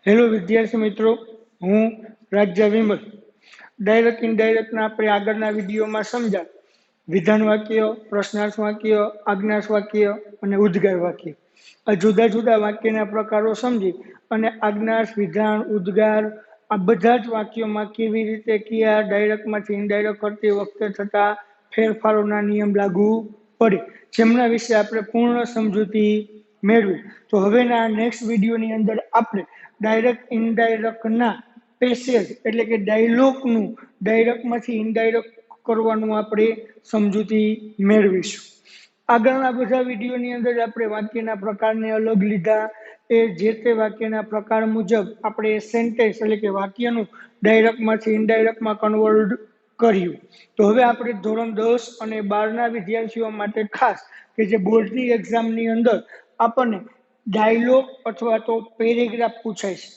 Hello વિદ્યાર્થી મિત્રો, હું રાજ્ય વિમલ. ડાયરેક્ટ ઇનડાયરેક્ટના આપણે આગળના વિડીયોમાં સમજ્યા વિધાન વાક્ય, પ્રશ્નાર્થ વાક્ય, આજ્ઞાર્થ વાક્ય અને ઉદ્ગાર વાક્ય. આ જુદા જુદા વાક્યના પ્રકારો સમજી અને આજ્ઞાર્થ, વિધાન, ઉદ્ગાર આ બધા જ વાક્યોમાં કેવી રીતે કયા ડાયરેક્ટમાંથી ઇનડાયરેક્ટ કરતી વખતે થતા ફેરફારોના નિયમ લાગુ પડે, જેમના વિશે આપણે પૂર્ણ સમજૂતી મેળવી. તો હવેના નેક્સ્ટ વિડીયોની અંદર આપણે ડાયરેક્ટ ઇનડાયરેક્ટના પેસેજ એટલે કે ડાયલોગનું ડાયરેક્ટમાંથી ઇનડાયરેક્ટ કરવાનું આપણે સમજૂતી મેળવીશું. આગળના બધા વિડીયોની અંદર આપણે વાક્યના પ્રકારને અલગ લીધા, એ જે તે વાક્યના પ્રકાર મુજબ આપણે સેન્ટેન્સ એટલે કે વાક્યનું ડાયરેક્ટમાંથી ઇનડાયરેક્ટમાં કન્વર્ટ કર્યું. તો હવે આપણે ધોરણ 10 અને 12ના વિદ્યાર્થીઓ માટે ખાસ કે જે બોર્ડની એક્ઝામની અંદર આપણને ડાયલોગ અથવા તો પેરેગ્રાફ પૂછાય છે,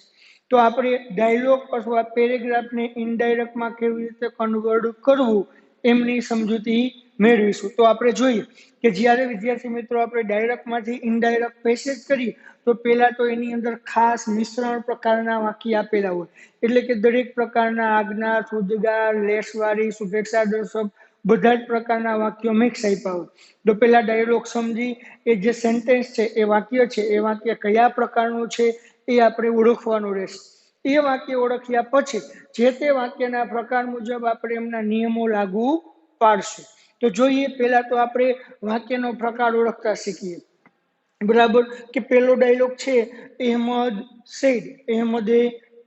તો આપણે ડાયલોગ અથવા પેરેગ્રાફને ઇનડાયરેક્ટમાં કેવી રીતે કન્વર્ટ કરવું એમની સમજૂતી મેળવીશું. તો આપણે જોઈએ કે જ્યારે વિદ્યાર્થી મિત્રો આપણે ડાયરેક્ટમાંથી ઇનડાયરેક્ટ પેસેજ કરીએ તો પહેલા તો એની અંદર ખાસ મિશ્રણ પ્રકારના વાક્ય આપેલા હોય, એટલે કે દરેક પ્રકારના આજ્ઞાર્થ, ઉદ્ગાર, લેશવાળી, શુભેચ્છા દર્શક બધા જ પ્રકારના વાક્યો મિક્સ આપ્યા હોય. તો પહેલા ડાયલોગ સમજી એ જે સેન્ટેન્સ છે, એ વાક્ય છે, એ વાક્ય કયા પ્રકારનું છે એ આપણે ઓળખવાનું રહેશે. એ વાક્ય ઓળખ્યા પછી જે તે વાક્યના પ્રકાર મુજબ આપણે એમના નિયમો લાગુ પાડશું. તો જોઈએ, પહેલા તો આપણે વાક્યનો પ્રકાર ઓળખતા શીખીએ. બરાબર, કે પહેલો ડાયલોગ છે, અહેમદ સેડ, અહેમદે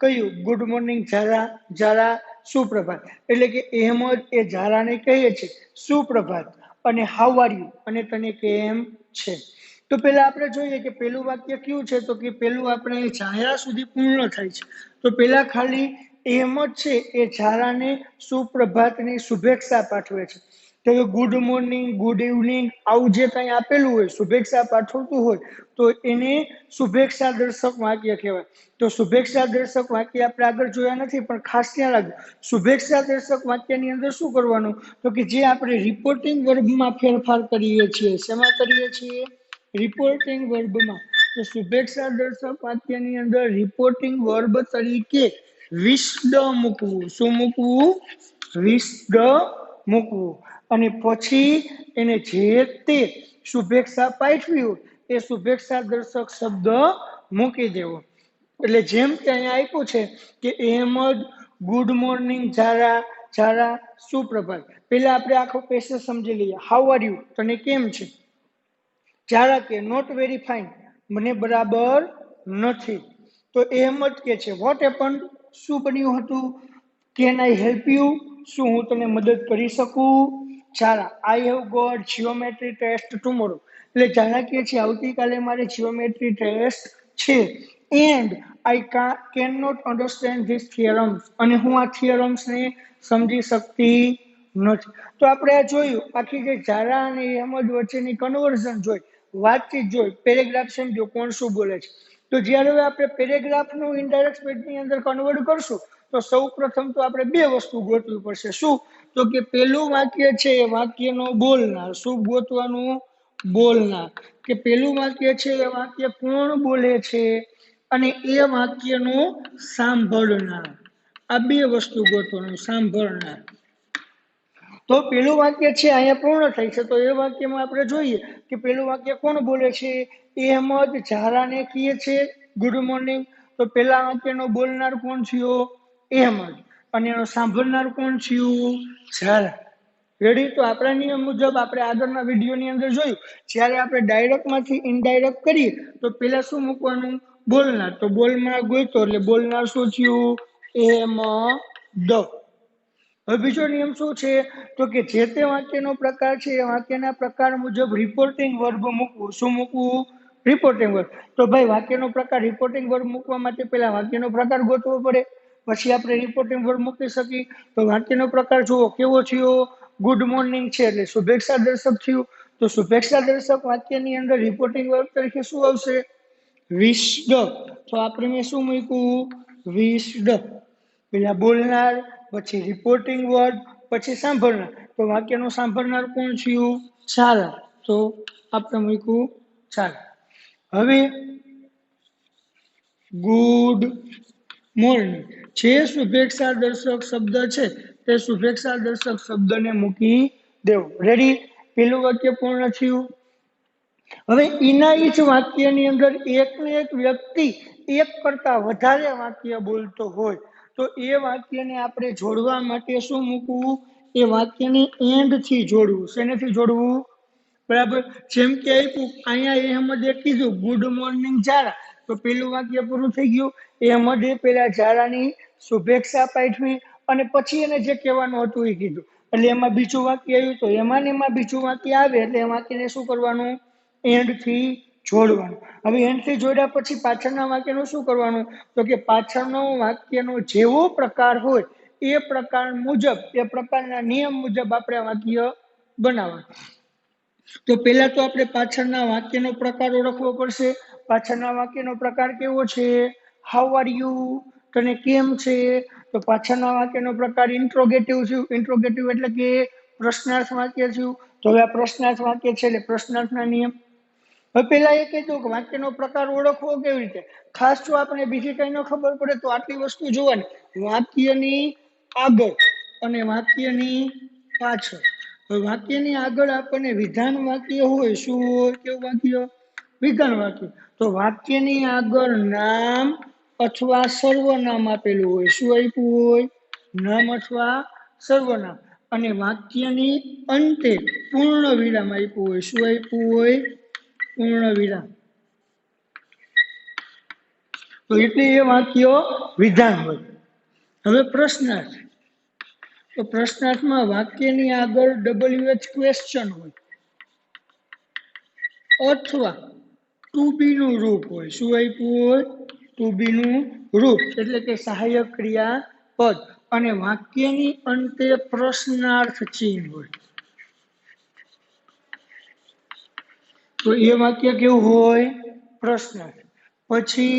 કહ્યું, ગુડ મોર્નિંગ ઝારા, ઝારા સુપ્રભાત. એટલે કે અહેમદ એ ઝારાને કહે છે સુપ્રભાત અને હાઉ આર યુ, અને તને કેમ છે. તો પહેલા આપણે જોઈએ કે પહેલું વાક્ય કયું છે, તો કે પહેલું આપણે ઝારા સુધી પૂર્ણ થાય છે. તો પહેલા ખાલી અહેમદ છે એ ઝારાને સુપ્રભાતની શુભેચ્છા પાઠવે છે. તો ગુડ મોર્નિંગ, ગુડ ઇવનિંગ આવું જે કંઈ આપેલું હોય, શુભેચ્છા પાઠવતું હોય, તો એને શુભેચ્છા દર્શક વાક્ય કહેવાય. તો શુભેચ્છા દર્શક વાક્ય આપણે આગળ જોયા નથી, પણ ખાસ ધ્યાન રાખજો, શુભેચ્છા દર્શક વાક્યની અંદર શું કરવાનું, તો કે જે આપણે રિપોર્ટિંગ વર્બમાં ફેરફાર કરીએ છીએ. શેમાં કરીએ છીએ? રિપોર્ટિંગ વર્બમાં. તો શુભેચ્છા દર્શક વાક્યની અંદર રિપોર્ટિંગ વર્બ તરીકે વિશ્ડ મૂકવું. શું મૂકવું? વિશ્ડ મૂકવું. અને પછી એને જે તે શુભેચ્છા પાઠવી હોય એ શુભેચ્છા દર્શક શબ્દ મૂકી દેવો. એટલે જેમ કે અહીંયા આપ્યું છે કે અહેમદ ગુડ મોર્નિંગ ઝારા, ઝારા સુપ્રભાત. પહેલા આપણે આખો પેસેજ સમજી લઈએ. હાઉ આર યુ, તને કેમ છે. ઝારા કે નોટ વેરી ફાઇન, મને બરાબર નથી. તો અહેમદ કે છે વોટ હેપન્ડ, શું બન્યું હતું. કેન આઈ હેલ્પ યુ, શું હું તને મદદ કરી શકું. Zara I have got geometry test tomorrow. એટલે ઝારા કે છે આવતીકાલે મારે જીઓમેટ્રી ટેસ્ટ છે. And I can not understand this theorems, અને હું આ થિયરમ્સને સમજી શકતી નથી. તો આપણે આ જોયું, આખી જે ઝારા અને અહેમદ વચ્ચેની કન્વર્ઝન જોઈ, વાતચીત જોઈ, પેરેગ્રાફ સમજો કોણ શું બોલે છે. તો જ્યારે હવે આપણે પેરેગ્રાફનું ઇનડાયરેક્ટ સ્પીચની અંદર કન્વર્ટ કરશું તો સૌ પ્રથમ તો આપણે બે વસ્તુ ગોતવી પડશે. શું? તો કે પેલું વાક્ય છે એ વાક્યનો બોલનાર. શું ગોતવાનું? બોલનાર. કે પેલું વાક્ય છે એ વાક્ય કોણ બોલે છે અને એ વાક્યનો સાંભળનાર. આ બે વસ્તુ ગોતવાનું. સાંભળનાર. તો પેલું વાક્ય છે અહીંયા પૂર્ણ થાય છે, તો એ વાક્યમાં આપણે જોઈએ કે પેલું વાક્ય કોણ બોલે છે. અહેમદ ઝારાને કહે છે ગુડ મોર્નિંગ. તો પેલા વાક્યનો બોલનાર કોણ થયો? અહેમદ. અને એનો સાંભળનાર કોણ થયું? ઝારા. રેડી? તો આપણા નિયમ મુજબ આપણે આગળના વિડીયોની અંદર જોયું, જ્યારે આપણે ડાયરેક્ટમાંથી ઇનડાયરેક્ટ કરીએ તો પેલા શું મૂકવાનું? બોલનાર. તો બોલનાર ગોઈતો એટલે બોલનાર શું થયું? અહેમદ. હવે બીજો નિયમ શું છે, તો કે જે તે વાક્યનો પ્રકાર છે એ વાક્યના પ્રકાર મુજબ રિપોર્ટિંગ વર્બ મૂકવું. શું મૂકવું? Reporting verb. તો ભાઈ વાક્યનો પ્રકાર રિપોર્ટિંગ વર્બ મૂકવા માટે પહેલા વાક્યનો પ્રકાર ગોતવો પડે, પછી આપણે રિપોર્ટિંગ વર્બ મૂકી શકીએ. તો વાક્યનો પ્રકાર જુઓ કેવો થયો? ગુડ મોર્નિંગ છે એટલે શુભેચ્છા દર્શક થયું. તો શુભેચ્છા દર્શક વાક્યની અંદર રિપોર્ટિંગ વર્બ તરીકે શું આવશે? વિશ્ડ. તો આપણે મેં શું મૂક્યું? વિશ્ડ. પેલા બોલનાર, પછી રિપોર્ટિંગ વર્ડ, પછી સાંભળનાર. તો વાક્યનો સાંભળનાર કોણ થયું? ઝારા. તો આપણે મૂક્યું ઝારા. હવે આપણે જોઈએ કે ડાયરેક્ટ ઇનડાયરેક્ટ વાક્યની અંદર આપણે શું શું ગોતવાનું છે. તો કે જે તે વાક્યનો પ્રકાર છે એ વાક્યના પ્રકાર મુજબ રિપોર્ટિંગ વર્બ મૂકવું. શું મૂકવું? Reporting verb. Good morning. જે શુભેચ્છા દર્શક શબ્દ છે તે શુભેચ્છા દર્શક શબ્દને મૂકી દેવો. રેડી? પેલું વાક્ય પૂર્ણ થયું. હવે એના જ વાક્યની અંદર એક ને એક વ્યક્તિ એક કરતા વધારે વાક્ય બોલતો હોય તો એ વાક્યને આપણે જોડવા માટે શું મૂકવું? એ વાક્યની એન્ડ થી જોડવું. શેનેથી જોડવું? બરાબર. જેમ કે આપ્યું અહીંયા અહેમદે કીધું ગુડ મોર્નિંગ ઝારા, તો પેલું વાક્ય પૂરું થઈ ગયું. અહેમદે પેલા ઝારાની શુભેચ્છા પાઠવી અને પછી એને જે કહેવાનું હતું એ કીધું, એટલે એમાં બીજું વાક્ય આવ્યું તો એમાં ને એમાં બીજું વાક્ય આવે એટલે એ વાક્યને શું કરવાનું? એન્ડ થી જોડવાનું. હવે એન્ડ થી જોડ્યા પછી પાછળના વાક્યનું શું કરવાનું? તો કે પાછળનો વાક્યનો જેવો પ્રકાર હોય એ પ્રકાર મુજબ, એ પ્રકારના નિયમ મુજબ આપણે વાક્ય બનાવવાનું. તો પહેલા તો આપણે પાછળના વાક્યનો પ્રકાર ઓળખવો પડશે. પાછળના વાક્યનો પ્રકાર કેવો છે? How are you? તને કેમ છે? તો પાછળના વાક્યનો પ્રકાર ઇન્ટ્રોગેટિવ છે. ઇન્ટ્રોગેટિવ એટલે કે પ્રશ્નાર્થ વાક્ય છે. તો હવે આ પ્રશ્નાર્થ વાક્ય છે એટલે પ્રશ્નાર્થના નિયમ. હવે પેલા એ કીધું કે વાક્યનો પ્રકાર ઓળખવો કેવી રીતે? ખાસ જો આપણે બીજી કઈ ન ખબર પડે તો આટલી વસ્તુ જોવાની. વાક્યની આગળ અને વાક્યની પાછળ. વાક્યની આગળ આપણને વિધાન વાક્ય હોય. શું હોય? કેવું વાક્ય? વિધાન વાક્ય. તો વાક્યની આગળ નામ અથવા સર્વનામ આપેલું હોય. શું આપ્યું હોય? નામ અથવા સર્વનામ. અને વાક્યની અંતે પૂર્ણ વિરામ આપ્યું હોય. શું આપ્યું હોય? પૂર્ણ વિરામ. તો એટલે એ વાક્ય વિધાન હોય. હવે પ્રશ્નાર્થ. તો પ્રશ્નાર્થમાં વાક્યની આગળ WH ક્વેશ્ચન હોય અથવા ટુ બી નું રૂપ હોય. શું આપ્યું હોય? ટુ બી નું રૂપ એટલે કે સહાયક ક્રિયા પદ. અને વાક્યની અંતે પ્રશ્નાર્થ ચિહ્ન હોય. તો એ વાક્ય કેવું હોય? પ્રશ્નાર્થ. પછી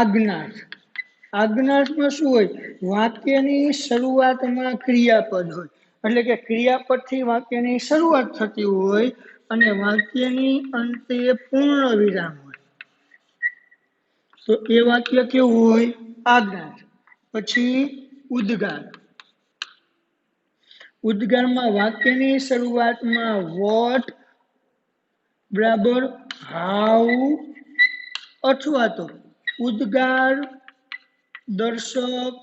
આજ્ઞાર્થ. આજ્ઞાર્થમાં શું હોય? વાક્યની શરૂઆતમાં ક્રિયાપદ હોય. એટલે કે ક્રિયાપદથી વાક્યની શરૂઆત થતી હોય અને વાક્યની અંતે પૂર્ણ વિરામ હોય. તો એ વાક્ય કેવું હોય? આજ્ઞાર્થ. પછી ઉદ્ગાર. ઉદ્ગારમાં વાક્યની શરૂઆતમાં વોટ બરાબર હાઉ અથવા તો ઉદ્ગાર દર્શક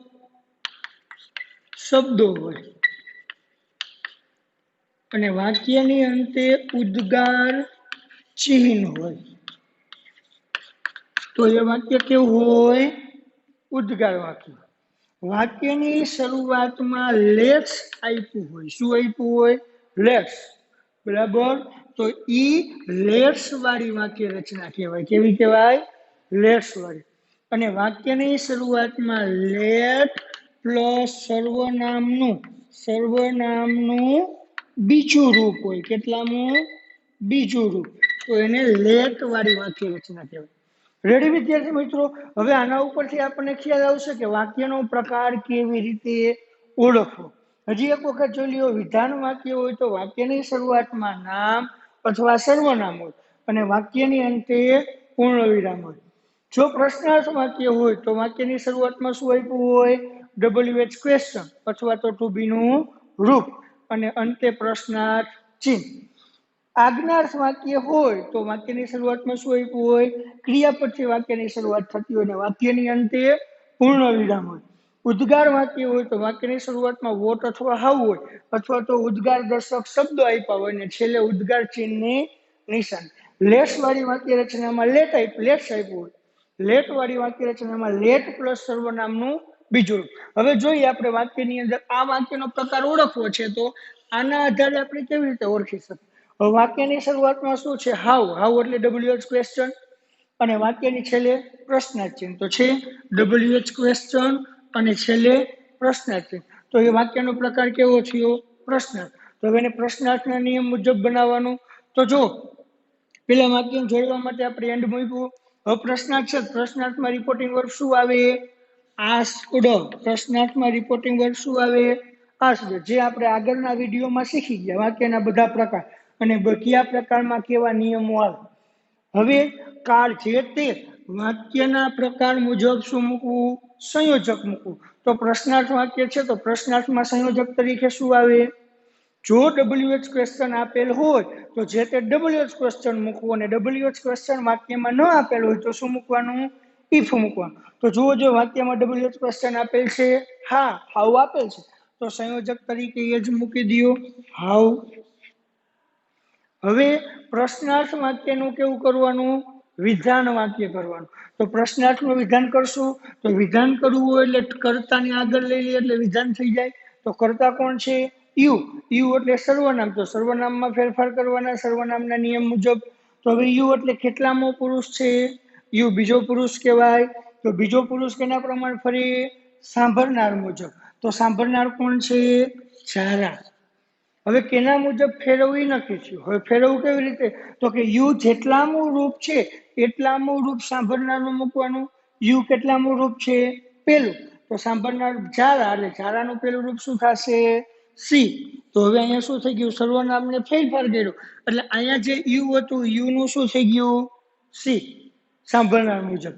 શબ્દો હોય અને વાક્યની અંતે ઉદ્ગાર ચિહ્ન હોય. તો એ વાક્ય કેવું હોય? ઉદ્ગાર વાક્ય. વાક્યની શરૂઆતમાં લેટ્સ આપ્યું હોય. શું આપ્યું હોય? લેટ્સ. બરાબર. તો ઈ લેટ્સ વાળી વાક્ય રચના કહેવાય. કેવી કહેવાય? લેટ્સ વાળી. અને વાક્યની શરૂઆતમાં લેટ પ્લસ સર્વનામનું બીજું રૂપ હોય. કેટલામું? બીજું રૂપ. તો એને લેટ વાળી વાક્ય રચના કહેવાય. રેડી વિદ્યાર્થી મિત્રો? હવે આના ઉપરથી આપણને ખ્યાલ આવશે કે વાક્યનો પ્રકાર કેવી રીતે ઓળખવો. હજી એક વખત જોઈ લ્યો. વિધાન વાક્ય હોય તો વાક્યની શરૂઆતમાં નામ અથવા સર્વનામ હોય અને વાક્યની અંતે પૂર્ણ વિરામ હોય. જો પ્રશ્નાર્થ વાક્ય હોય તો વાક્યની શરૂઆતમાં શું આપ્યું હોય? WH ક્વેશ્ચન અથવા તો ટુ બી નું રૂપ અને અંતે પ્રશ્નાર્થ ચિહ્ન. આજ્ઞાર્થ વાક્ય હોય તો વાક્યની શરૂઆતમાં શું આપ્યું હોય? ક્રિયાપદથી વાક્યની શરૂઆત થતી હોય અને વાક્યની અંતે પૂર્ણ વિરામ હોય. ઉદ્ગાર વાક્ય હોય તો વાક્યની શરૂઆતમાં વોટ અથવા હાઉ હોય અથવા તો ઉદ્ગાર દર્શક શબ્દો આપ્યા હોય અને છેલ્લે ઉદ્ગાર ચિહ્નની નિશાન. લેસ વાળી વાક્ય રચનામાં લેટ્સ આપ્યું હોય. લેટ વાળી વાક્ય રચનામાં લેટ પ્લસ સર્વનામનું બીજું. હવે જોઈએ આપણે વાક્યની અંદર આ વાક્યનો પ્રકાર ઓળખવો છે તો આના આધારે આપણે કેવી રીતે ઓળખી શકીએ? વાક્યની શરૂઆતમાં શું છે? હાઉ. હાઉ એટલે WH ક્વેશ્ચન અને વાક્યની છેલ્લે પ્રશ્નાર્થ ચિહ્ન. તો છે WH ક્વેશ્ચન અને છેલ્લે પ્રશ્નાર્થ ચિહ્ન. તો એ વાક્યનો પ્રકાર કેવો થયો? પ્રશ્નાર્થ. તો હવે એને પ્રશ્નાર્થના નિયમ મુજબ બનાવવાનું. તો જો પેલા વાક્યને જોડવા માટે આપણે એન્ડ મૂક્યું. હવે પ્રશ્નાર્થ છે. પ્રશ્નાર્થમાં રિપોર્ટિંગ વર્બ શું આવે? આસ્ક્ડ. પ્રશ્નાર્થમાં રિપોર્ટિંગ વર્બ શું આવે? આસ્ક્ડ. જે આપણે આગળના વિડીયોમાં શીખી ગયા વાક્યના બધા પ્રકાર અને કયા પ્રકારમાં કેવા નિયમો આવે. હવે કાળ જે તે વાક્યના પ્રકાર મુજબ શું મૂકવું? સંયોજક મૂકવું. તો પ્રશ્નાર્થ વાક્ય છે તો પ્રશ્નાર્થમાં સંયોજક તરીકે શું આવે? જો WH ક્વેશ્ચન આપેલ હોય તો જે તે WH ક્વેશ્ચન મૂકવું, અને WH ક્વેશ્ચન વાક્યમાં ન આપેલ હોય તો શું મૂકવાનું? ઇફ મૂકવાનું. તો જુઓ, જો વાક્યમાં WH ક્વેશ્ચન આપેલ છે, હા હાઉ આપેલ છે, તો સંયોજક તરીકે એ જ મૂકી દો, હાઉ. હવે પ્રશ્નાર્થ વાક્યનું કેવું કરવાનું? વિધાન વાક્ય કરવાનું. તો પ્રશ્નાર્થનું વિધાન કરશું તો વિધાન કરવું હોય એટલે કર્તાને આગળ લઈ લઈએ એટલે વિધાન થઈ જાય. તો કર્તા કોણ છે? યુ. યુ એટલે સર્વનામ, તો સર્વનામમાં ફેરફાર કરવાના સર્વનામના નિયમ મુજબ. તો હવે યુ એટલે કેટલામો પુરુષ છે? યુ બીજો પુરુષ કહેવાય. તો બીજો પુરુષ કેના પ્રમાણે ફરી? સાંભળનાર મુજબ. તો સાંભળનાર કોણ છે? જારા. હવે કેના મુજબ ફેરવવી નક્કી થયું. હવે ફેરવવું કેવી રીતે? તો કે યુ જેટલામું રૂપ છે એટલામું રૂપ સાંભળનારનું મૂકવાનું. યુ કેટલામું રૂપ છે? પેલું. તો સાંભળનાર જારા, એટલે જારાનું પેલું રૂપ શું થશે? સી. તો હવે અહીંયા શું થઈ ગયું? સર્વનામને ફેરફાર કર્યો એટલે અહીંયા જે યુ હતું યુ નું શું થઈ ગયું? સી, સાંભળનાર મુજબ.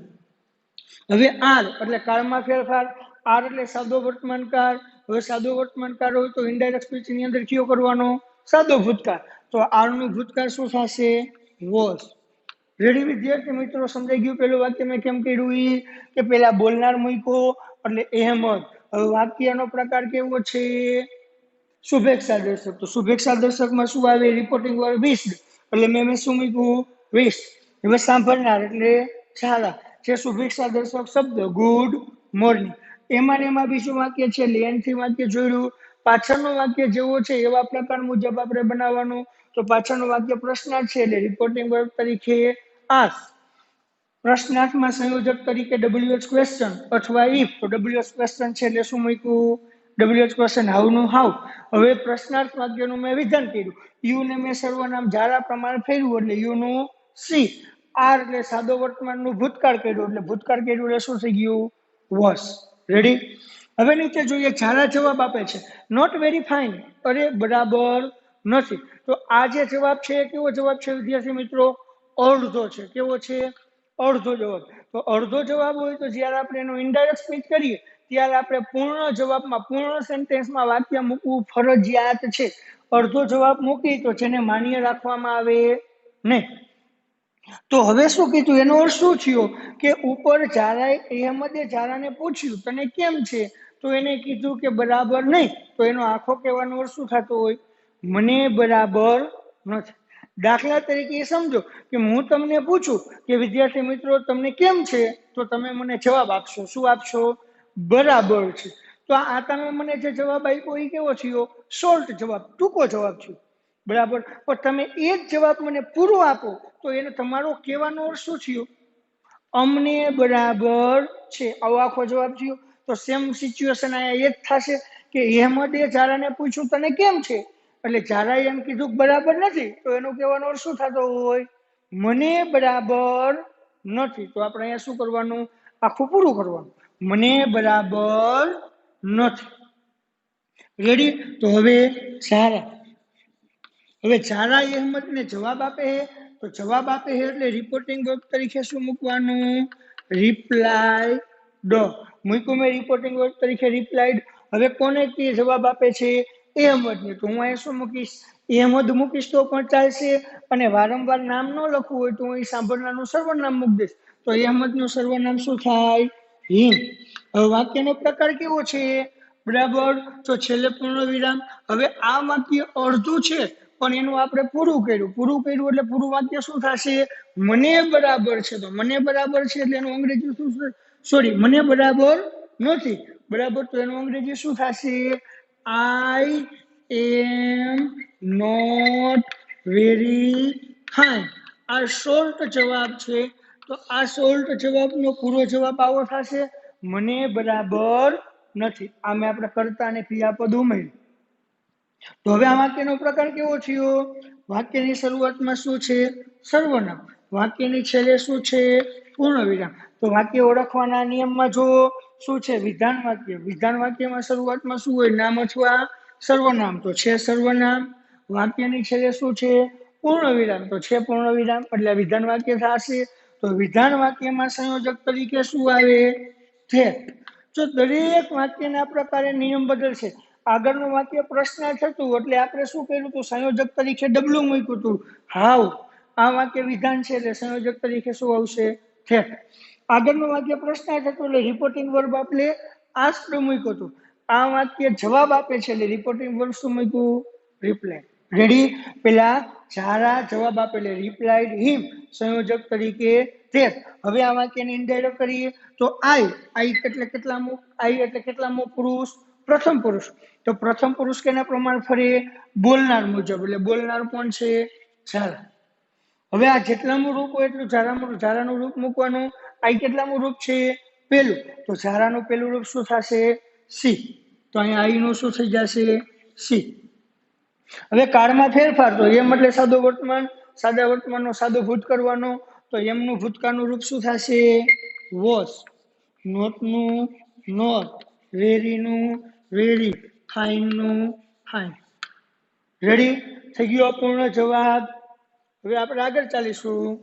હવે આર એટલે કાળમાં ફેરફાર. આર એટલે સાદો વર્તમાન કાળ. હવે સાદો વર્તમાન કાળ હોય તો ઇનડાયરેક્ટ સ્પીચ ની અંદર કયો કરવાનો? સાદો ભૂતકાળ. તો આર નું ભૂતકાળ શું થશે? વોઝ. રેડી વિદ્યાર્થી મિત્રો? સમજાઈ ગયું? પેલું વાક્ય મેં કેમ કર્યું કે પેલા બોલનાર મૂક્યો એટલે અહેમદ. હવે વાક્યનો પ્રકાર કેવો છે? શુભેચ્છા દર્શક. તો શુભેચ્છા દર્શકમાં શું આવે? રિપોર્ટિંગ વર્ડ વિશ્ડ, એટલે મેં શું મૂક્યું? વિશ. હવે સાંભળનાર એટલે જારા. જે શુભેચ્છા દર્શક શબ્દ ગુડ મોર્નિંગ. એમાં બીજું વાક્ય છે લેનથી વાક્ય જોયું. પાછળનું વાક્ય જેવો છે એવા પ્રકાર મુજબ આપણે બનાવવાનું. તો પાછળનું વાક્ય પ્રશ્નાર્થ છે એટલે રિપોર્ટિંગ વર્બ તરીકે આસ્ક. પ્રશ્નાર્થમાં સંયોજક તરીકે WH ક્વેશ્ચન અથવા ઇફ. તો WH ક્વેશ્ચન છે એટલે શું મૂક્યું? WH ક્વેશ્ચન હાઉ નું હાઉ. હવે પ્રશ્નાર્થ વાક્યનું મેં વિધાન કર્યું. યુ ને મેં સર્વનામ જારા પ્રમાણે ફેરવ્યું એટલે યુ નું સી. આર એટલે સાદો વર્તમાનનું ભૂતકાળ કર્યું એટલે ભૂતકાળ કર્યું એટલે શું થઈ ગયું? વોસ. રેડી? હવે નીચે જોઈએ. જારા જવાબ આપે છે નોટ વેરી ફાઇન, અરે બરાબર નથી. તો આ જે જવાબ છે કેવો જવાબ છે વિદ્યાર્થી મિત્રો? અડધો છે. કેવો છે? અડધો જવાબ. તો અડધો જવાબ હોય તો જ્યારે આપણે એનો ઇનડાયરેક્ટ સ્પીચ કરીએ ત્યારે આપણે પૂર્ણ જવાબમાં, પૂર્ણ સેન્ટેન્સમાં વાક્ય મૂકવું ફરજિયાત છે. અડધો જવાબ મૂકી તો જેને માન્ય રાખવામાં આવે નહીં. તો હવે શું કીધું? એનો અર્થ શું થયો? કે ઉપર અહેમદે જારાને પૂછ્યું તને કેમ છે? તો એને કીધું કે બરાબર નહીં. તો એનો આખો કહેવાનો અર્થ શું થતો હોય? મને બરાબર નથી. દાખલા તરીકે સમજો કે હું તમને પૂછું કે વિદ્યાર્થી મિત્રો તમને કેમ છે? તો તમે મને જવાબ આપશો. શું આપશો? બરાબર છે. તો આ તમે મને જે જવાબ આપ્યો એ કેવો થયો? શોર્ટ જવાબ, ટૂંકો જવાબ થયો. બરાબર. પણ તમે એ જ જવાબ મને પૂરો આપો તો એને તમારો કહેવાનો અર્થ શું થયો? અમને બરાબર છે. આવો આખો જવાબ થયો. તો સેમ સિચ્યુએશન અહીંયા એ જ થશે કે અહેમદે જારાને પૂછ્યું તને કેમ છે? એટલે જારાએ એમ કીધું બરાબર નથી. તો એનો કહેવાનો અર્થ શું થતો હોય? મને બરાબર નથી. તો આપણે અહીંયા શું કરવાનું? આખું પૂરું કરવાનું. મને બરાબર નથી. રેડી? તો હવે જારા. હવે જારા અહેમદને જવાબ આપે છે. તો જવાબ આપે છે એટલે રિપોર્ટિંગ વર્બ તરીકે શું મૂકવાનું? રિપ્લાયડ. મૂક્યું મેં રિપોર્ટિંગ વર્બ તરીકે રિપ્લાયડ. હવે કોને કે જવાબ આપે છે? અહેમદને. તો હું અહીંયા શું મૂકીશ? અહેમદ મૂકીશ તો પણ ચાલશે. અને વારંવાર નામ ન લખવું હોય તો હું અહીં સાંભળનારનું સર્વનામ મૂકી દઈશ. તો અહેમદનું સર્વનામ શું થાય? હિમ. હવે વાક્યનો પ્રકાર કેવો છે? બરાબર. તો છેલ્લે પૂર્ણ વિરામ. હવે આ વાક્ય અડધું છે પણ એનું આપણે પૂરું કર્યું. પૂરું કર્યું એટલે પૂરું વાક્ય શું થશે? મને બરાબર છે. તો મને બરાબર છે એટલે એનું અંગ્રેજી શું? સોરી, મને બરાબર નથી. બરાબર. તો એનું અંગ્રેજી શું થશે? આઈ એમ નોટ વેરી ફાઇન. આ શોર્ટ જવાબ છે. તો આ શોર્ટ જવાબનો પૂરો જવાબ આવો થશે, મને બરાબર નથી. આ મેં આપણે કર્તા અને ક્રિયાપદ ઉમેર્યું. તો હવે આ વાક્યનો પ્રકાર કેવો થયો? વાક્યની શરૂઆતમાં શું છે? સર્વનામ. વાક્યની છેલ્લે શું છે? પૂર્ણ વિરામ. તો વાક્ય ઓળખવાના નિયમમાં જો શું છે? વિધાન વાક્ય. વિધાન વાક્યમાં શરૂઆતમાં શું હોય? નામ અથવા સર્વનામ. તો છે સર્વનામ. વાક્યની છેલ્લે શું છે? પૂર્ણ વિરામ. તો છે પૂર્ણ વિરામ એટલે વિધાન વાક્ય થશે. તો વિધાન વાક્યમાં સંયોજક તરીકે શું આવે? થેટ. જો દરેક વાક્યના પ્રકારે નિયમ બદલશે. આગળનું વાક્ય પ્રશ્નાર્થ હતું એટલે આપણે શું કર્યું હતું? સંયોજક તરીકે ડબલું મૂક્યું હતું. હાવ. આ વાક્ય વિધાન છે એટલે સંયોજક તરીકે શું આવશે? થેટ. આગળનું વાક્ય પ્રશ્નાર્થ હતું એટલે રિપોર્ટિંગ વર્બ આપણે આસ્ક્ડ મૂક્યું હતું. આ વાક્ય જવાબ આપે છે એટલે રિપોર્ટિંગ વર્બ શું મૂક્યું? રિપ્લાય. રેડી? પેલા ઝારા જવાબ આપે એટલે રિપ્લાઇડ હિમ, સંયોજક તરીકે થેટ. હવે આ વાક્યને ઇનડાયરેક્ટ કરીએ તો આઈ એટલે કેટલામું? આઈ એટલે કેટલામું પુરુષ? પ્રથમ પુરુષ. તો પ્રથમ પુરુષ કેના પ્રમાણ ફરે? બોલનાર મુજબ. એટલે બોલનાર કોણ છે? ઝારા. હવે આ જેટલામું રૂપ હોય એટલું ઝારાનું રૂપ મૂકવાનું. આઈ કેટલામું રૂપ છે? પેલું. તો ઝારાનું પેલું રૂપ શું થશે? સી. તો અહીંયા આઈનું શું થઈ જશે? સી. હવે કાળમાં ફેરફાર. તો એમ એટલે સાદો વર્તમાન, સાદા વર્તમાનનો સાદો ભૂત કરવાનો. તો એમનું ભૂતકાળનું રૂપ શું થશે? વોસ. નોટનું નોટ, વેરીનું વેરી, ફાઇનનું ફાઇન. રેડી? થઈ ગયો અપૂર્ણ જવાબ. હવે આપણે આગળ ચાલીશું.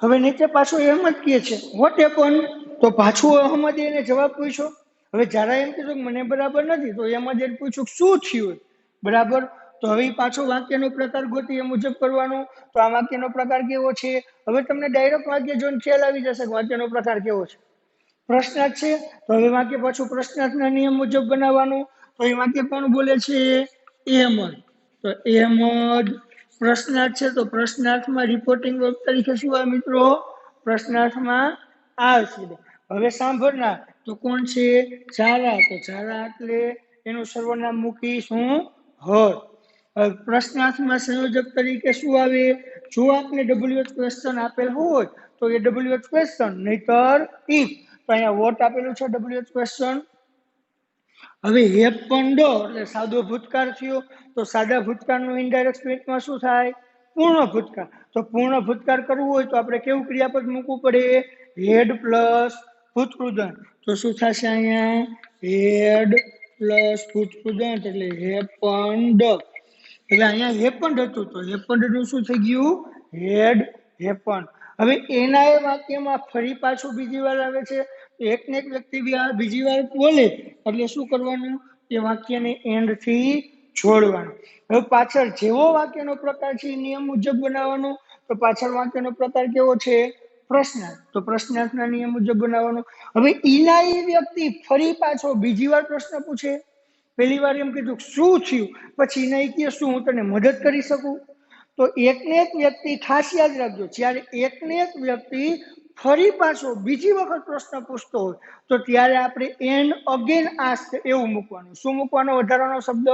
હવે નીચે પાછું એમ જ કહે છે વોટ હેપન. તો પાછું અહમદ એને જવાબ પૂછ્યો. હવે જરા એમ કીધું કે મને બરાબર નથી, તો એમ જ પૂછ્યું શું થયું? બરાબર. તો હવે પાછો વાક્યનો પ્રકાર ગોતી એ મુજબ કરવાનો. તો આ વાક્યનો પ્રકાર કેવો છે? હવે તમને ડાયરેક્ટ વાક્ય જોઈને ખ્યાલ આવી જશે કે વાક્યનો પ્રકાર કેવો છે. પ્રશ્નાર્થ છે તો હવે વાક્ય પાછું પ્રશ્નાર્થના નિયમ મુજબ બનાવવાનું. તો એ વાક્ય કોણ બોલે છે? અહેમદ. તો અહેમદ પ્રશ્નાર્થ છે તો પ્રશ્નાર્થમાં રિપોર્ટિંગ વર્બ તરીકે શું આવે મિત્રો? પ્રશ્નાર્થમાં આવશે. હવે સાંભળનાર તો કોણ છે? ઝારા. તો ઝારા એટલે એનું સર્વનામ મૂકીશું હર. પ્રશ્નાર્થમાં સંયોજક તરીકે શું આવે? જો આપણે WH ક્વેશ્ચન આપેલ હોય તો એ WH ક્વેશ્ચન, નહીતર ઇફ. તો અહીંયા વોટ આપેલું છે WH ક્વેશ્ચન. હવે હેપન્ડ એટલે સાદો ભૂતકાળ થયો. તો સાદા ભૂતકાળનું ઇનડાયરેક્ટ સ્પીચમાં શું થાય? પૂર્ણ ભૂતકાળ. તો પૂર્ણ ભૂતકાળ કરવું હોય તો આપણે કેવું ક્રિયાપદ મૂકવું પડે? હેડ પ્લસ ભૂતકૃદંત. તો શું થશે અહીંયા? હેડ પ્લસ ભૂતકૃદંત એટલે હેપન્ડ. એટલે અહીંયા હેપન્ડ હતું તો હેપન્ડ નું શું થઈ ગયું? હેડ હેપન્ડ. હવે એના એ વાક્યમાં ફરી પાછું બીજી વાર આવે છે. એકને એક વ્યક્તિ બીજી વાર બોલે એટલે શું કરવાનું? એ વાક્યને એન્ડ થી જોડવાનું. હવે પાછળ જેવો વાક્યનો પ્રકાર છે એ નિયમ મુજબ બનાવવાનો. તો પાછળ વાક્યનો પ્રકાર કેવો છે? પ્રશ્નાર્થ. તો પ્રશ્નાર્થના નિયમ મુજબ બનાવવાનો. હવે ઈના એ વ્યક્તિ ફરી પાછો બીજી વાર પ્રશ્ન પૂછે. પહેલી વાર એમ કીધું શું થયું, પછી ઈના એ કહે શું હું તને મદદ કરી શકું? તો એકને એક વ્યક્તિ ખાસ યાદ રાખજો, જ્યારે એકને એક વ્યક્તિ ફરી પાછો બીજી વખત પ્રશ્ન પૂછતો હોય તો ત્યારે આપણે એન અગેન આસ્ક એવું મૂકવાનું. શું મૂકવાનો? વધારાનો શબ્દ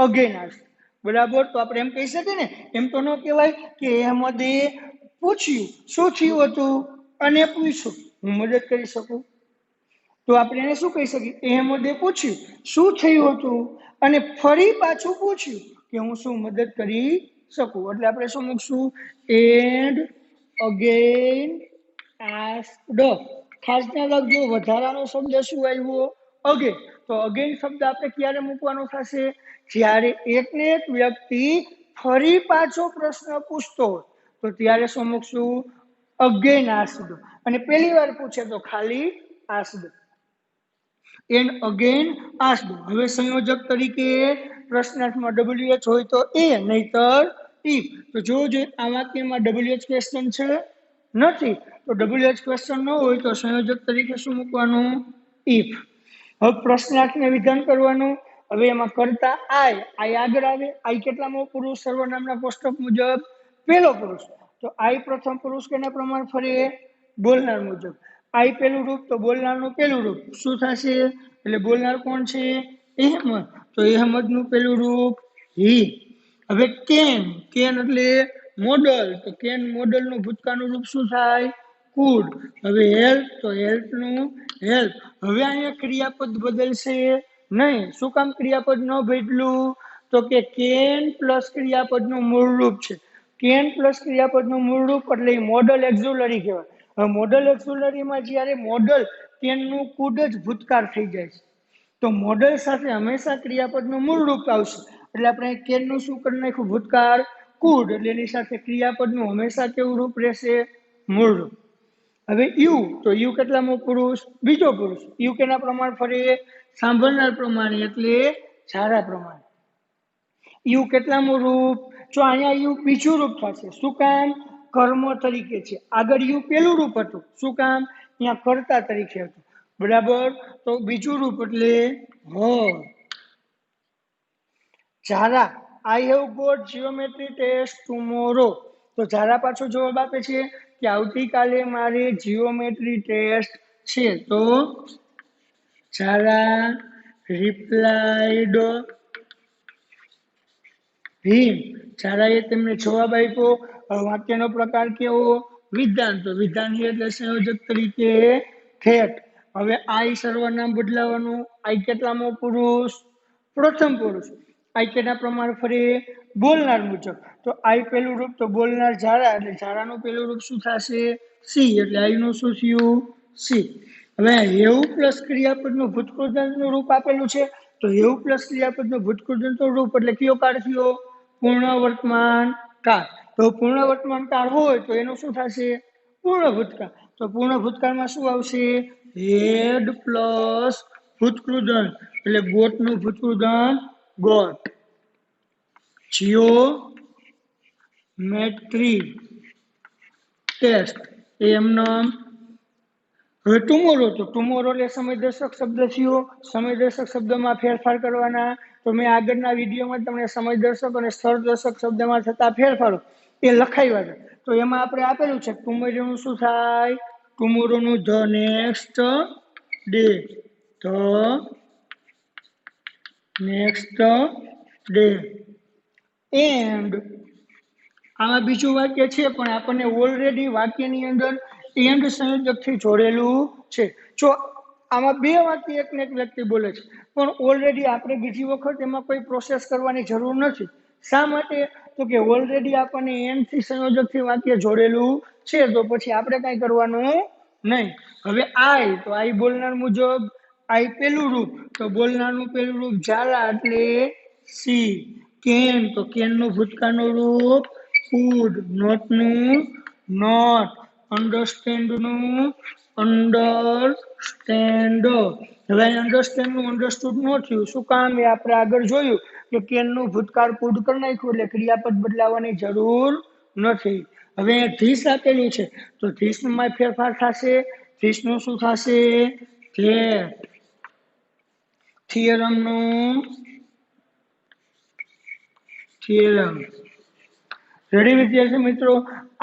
અગેન આસ્ક. બરાબર. તો આપણે એમ કહી શકીએ ને, એમ તો ન કહેવાય કે અહેમદે પૂછ્યું શું થયું હતું અને પૂછ્યું હું મદદ કરી શકું. તો આપણે એને શું કહી શકીએ? અહેમદે પૂછ્યું શું થયું હતું અને ફરી પાછું પૂછ્યું કે હું શું મદદ કરી શકું. એટલે આપણે શું મૂકશું? And again asked. ખાસ ધ્યાન રાખજો વધારાનો શબ્દ શું આવ્યો? અગેન. તો અગેન શબ્દ આપણે ક્યારે મૂકવાનો થશે? જ્યારે એકને એક વ્યક્તિ ફરી પાછો પ્રશ્ન પૂછતો હોય તો ત્યારે શું મૂકશું? Again asked. અને પહેલી વાર પૂછે તો ખાલી આસ્ક્ડ. And again asked. હવે સંયોજક તરીકે પ્રશ્નાર્થમાં WH હોય તો એ, નહીતર ઇફ. તો જો આ વાક્યમાં WH ક્વેશ્ચન છે નથી, તો WH ક્વેશ્ચન ન હોય તો સંયોજક તરીકે શું મૂકવાનું? ઇફ. હવે પ્રશ્નાર્થને વિધાન કરવાનું. હવે એમાં કરતા આઈ આગળ આવે. આઈ કેટલામો પુરુષ? સર્વનામના કોષ્ટક મુજબ પહેલો પુરુષ. તો આઈ પ્રથમ પુરુષ કેના પ્રમાણ ફરે? બોલનાર મુજબ. આઈ પેલું રૂપ તો બોલનારનું પેલું રૂપ શું થશે? એટલે બોલનાર કોણ છે? અહેમદ. તો અહેમદનું પેલું રૂપ હી. હવે કેન એટલે મોડલ. તો કેન મોડલનું ભૂતકાળનું રૂપ શું થાય? કુડ. હવે હેલ્પ તો હેલ્પનું હેલ્પ. હવે અહીંયા ક્રિયાપદ બદલશે નહીં. શું કામ ક્રિયાપદ ન બદલું? તો કે કેન પ્લસ ક્રિયાપદનું મૂળ રૂપ છે. કેન પ્લસ ક્રિયાપદનું મૂળ રૂપ એટલે મોડલ એક્ઝુલરી કહેવાય. હવે મોડલ એક્ઝુલરીમાં જ્યારે મોડલ કેનનું કુડ જ ભૂતકાળ થઈ જાય છે તો મોડલ સાથે હંમેશા ક્રિયાપદનું મૂળ રૂપ આવશે. એટલે આપણે કેનનું શું કરી નાખ્યું? ભૂતકાળ કુડ એટલે એની સાથે ક્રિયાપદનું હંમેશા કેવું રૂપ રહેશે? મૂળ રૂપ. હવે યુ, તો યુ કેટલામો પુરુષ? બીજો પુરુષ. યુ કેના પ્રમાણ ફરે? સાંભળનાર પ્રમાણે એટલે ઝારા પ્રમાણે. યુ કેટલામું રૂપ? જો અહીંયા યુ બીજું રૂપ થશે. શું કામ? કર્મ તરીકે છે. આગળ યુ પેલું રૂપ હતું. શું કામ? અહીંયા કર્તા તરીકે હતું. બરાબર. તો બીજું રૂપ એટલે હ. Zara, I have got geometry test tomorrow. તો ઝારા પાછો જવાબ આપે છે કે આવતીકાલે મારે જીઓમેટ્રી ટેસ્ટ છે. તો ઝારા રિપ્લાઇડ હિમ. ઝારાએ તેમને જવાબ આપ્યો. વાક્યનો પ્રકાર કેવો? વિધાન. તો વિધાન એટલે સંયોજક તરીકે થેટ. હવે આઈ સર્વનામ બદલાવાનું. આઈ કેટલામો પુરુષ? પ્રથમ પુરુષ. આઈ કેના પ્રમાણ ફરે? બોલનાર મુજબ. તો આઈ પેલું રૂપ, તો બોલનાર ઝારા એટલે ઝારાનું પેલું રૂપ શું થશે? સી. એટલે આઈ નું શું થયું? સી. હવે હેવ પ્લસ ક્રિયાપદનું ભૂતકૃદંતનું રૂપ આપેલું છે. તો હેવ પ્લસ ક્રિયાપદનું ભૂતકૃદંતનું રૂપ એટલે કયો કાળ થયો? પૂર્ણ વર્તમાન કાળ. તો પૂર્ણ વર્તમાન કાળ હોય તો એનું શું થશે? પૂર્ણ ભૂતકાળ. તો પૂર્ણ ભૂતકાળમાં શું આવશે? હેડ પ્લસ ભૂતકૃદંત એટલે ગોટનું ભૂતકૃદંત ગોટ. જીઓમેટ્રી ટેસ્ટ એમનો. હવે ટુમોરો, તો ટુમોરો એટલે સમયદર્શક શબ્દ થયો. સમયદર્શક શબ્દમાં ફેરફાર કરવાના. તો મેં આગળના વિડીયોમાં તમને સમયદર્શક અને સ્થળદર્શક શબ્દમાં થતા ફેરફારો એ લખાવ્યા છે. તો એમાં આપણે આપેલું છે ટુમોરોનું શું થાય? ટુમોરોનું the next day. The next day. And આમાં બીજું વાક્ય છે પણ આપણને ઓલરેડી વાક્યની અંદર એન્ડ સંયોજકથી જોડેલું છે. જો આમાં બે વાક્ય એકને એક વ્યક્તિ બોલે છે પણ ઓલરેડી આપણે બીજી વખત એમાં કોઈ પ્રોસેસ કરવાની જરૂર નથી. શા માટે? તો કે ઓલરેડી આપણને એન્ડથી સંયોજકથી વાક્ય જોડેલું છે. તો પછી આપણે કાંઈ કરવાનું નહીં. હવે આઈ, તો આઈ બોલનાર મુજબ આઈ પેલું રૂપ, તો બોલનારનું પેલું રૂપ ઝારા એટલે સી. કેન, તો કેનનું ભૂતકાળનું રૂપ કુડ. નોટનું નોટ. અન્ડરસ્ટેન્ડનું અન્ડરસ્ટેન્ડ. હવે અન્ડરસ્ટેન્ડનું અન્ડરસ્ટુડ ન થયું. શું કામ? એ આપણે આગળ જોયું કે કેનનું ભૂતકાળ કુડ કરી નાખ્યું એટલે ક્રિયાપદ બદલાવાની જરૂર નથી. હવે ધીસ આપેલું છે તો ધીસમાં ફેરફાર થશે. ધીસનું શું થશે? થેટ. થિયરમનું થિયરમ. રેડી વિદ્યાર્થી મિત્રો?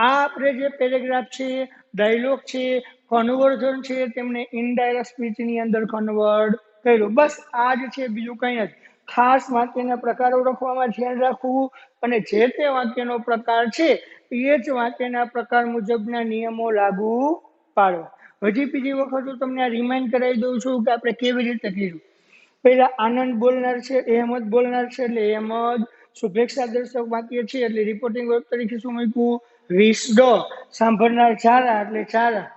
આ આપણે જે પેરેગ્રાફ છે, ડાયલોગ છે, કન્વર્ઝન છે, તેમને ઇનડાયરેક્ટ સ્પીચની અંદર કન્વર્ટ કર્યું. બસ આ જ છે, બીજું કંઈ નથી. ખાસ વાક્યના પ્રકારો ઓળખવામાં ધ્યાન રાખવું અને જે તે વાક્યનો પ્રકાર છે એ જ વાક્યના પ્રકાર મુજબના નિયમો લાગુ પાડવા. હજી બીજી વખત હું તમને રિમાઇન્ડ કરાવી દઉં છું કે આપણે કેવી રીતે કર્યું. પહેલા આનંદ બોલનાર છે, અહેમદ બોલનાર છે એટલે અહેમદ. શુભેચ્છા દર્શક વાક્ય છે એટલે રિપોર્ટિંગ વર્બ તરીકે શું મૂક્યું? વિશ્ડ. સાંભળનાર ઝારા એટલે ઝારા.